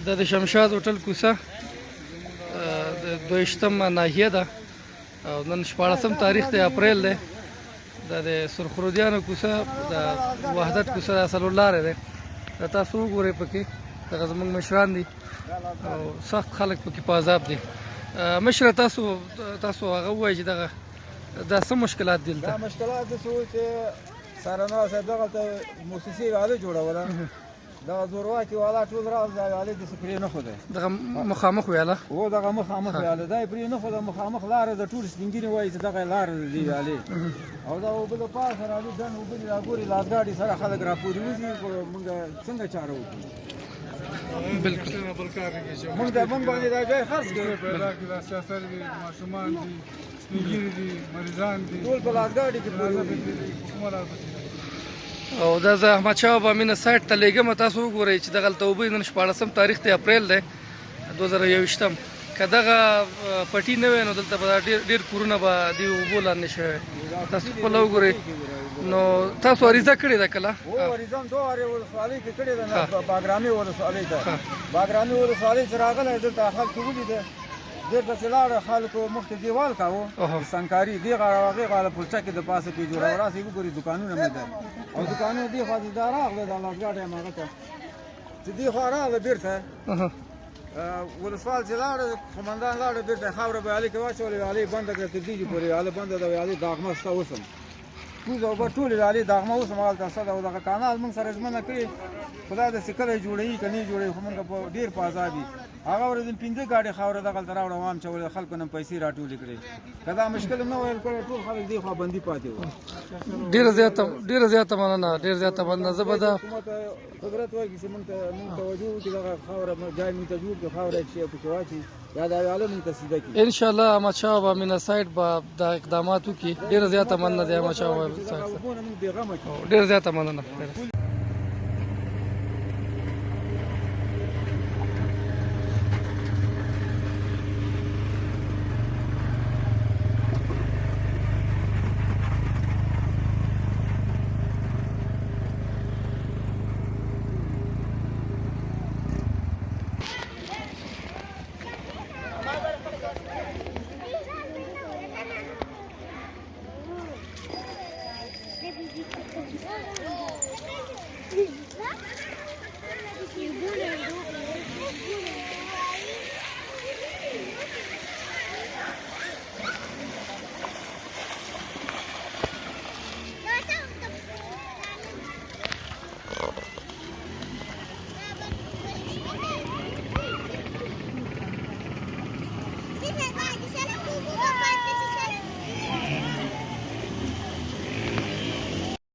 د شمشاد هوټل کوڅه د 22 ناحیه ده او نن 14 تاریخ د اپریل دی. د سرخرودیانو کوڅه د وحدت کوڅه د اصل لارې ده. دا تاسو وګورئ پکې دغه زموږ مشران دي او سخت خلک پکې په عذاب دي. مشره تاسو هغه ووایئ چې دا څه مشکلات دي دلته؟ دا مشکلات داسې وو چې سارنوال صاحب دغلته موسسې ویاله جوړوله، دغه زورواکي والا ټول راغله، دا ویالې داسې پرې نه ښوده. دغه مخامخ ویاله هو دغه مخامخ ویاله دا یې پرې نه ښوده. مخامخ لاره د ټول سپین ږیري وایي چې دغه لاره د دې ویالې او دا اوبه د پاسه راځي دن اوبه دې راګوري لاس سره خلک راپورې وځي. مونږ څنګه چاره وکړو؟ بالکل مونږ باندې دا ځای خرڅ کړو، پیدا کړي دا سیاست دي، ماشومان دي، سپین ږیري دي، مریضان دي، ټول په لاس کې پورې حکومت او دا زه احمدشاه بابا مینه سایټ ته لېږم. تاسو وګورئ چې دغلته اوبه نن 14 تاریخ د اپریل دی 2021. که دغه پټي نه وی نو دلته به ډېر کورونه به دې اوبو لاندې شوی. تاسو خپله وګورئ. نو تاسو عریضه کړې ده کله؟ هو عریضه هم دوه وارې ولسوالۍ کې کړې ده، باګرامي ولسوالۍ ته. باګرامي ولسوالۍ چې راغلی دلته خلکو ولیده، ډېر پسې لاړه، خلکو مخکې دیوال کاوه سنګکاري، دې غاړه هغې غاړه پلچه کې د پاسه کې جوړه راسې وګورئ دکانونه مې ده او دکانونه دې خوا چې دا راغله دا لاسګاډی یم هغه ته چې دې خوا راغله بېرته ولسوال چې لاړه قمندان لاړه بېرته خاوره به ویالې کې واچولې، ویالې بنده کړه تر دېږي پورې ویاله بنده ده، ویالې داغمه شته اوس هم کوزه اوبه ټولې ویالې داغمه اوس هم هلته شته ده او دغه کانال موږ سره ژمنه کړې خدای داسې کله یې جوړوي که نه یې جوړوي خو موږ ډېر په عذاب یو. هغه ورځ 5 ګاډۍ خاوره دغلته راوړه وام چولې، خلکو نه پیسې راټولې کړې. که دا مشکل نه ویل کړی ټول خلک دې خوا بندي پاتې وو. ډېره زیاته مننه، ډېر زیاته مننه. زه به دا حکومت قدرت ورکړي چې موږ توجه وکړي، دغه خاوره ځای موږ ته جوړ کړي، خاوره یې پکې واچي یا دا ویاله موږ ته سیده کړي. انشاءالله احمدشاه بابا مینه سایټ به دا اقدامات وکړي. ډېره زیاته مننه د احمدشاه بابا سایټ. موږ بېغمه کړو. ډېره زیاته مننه.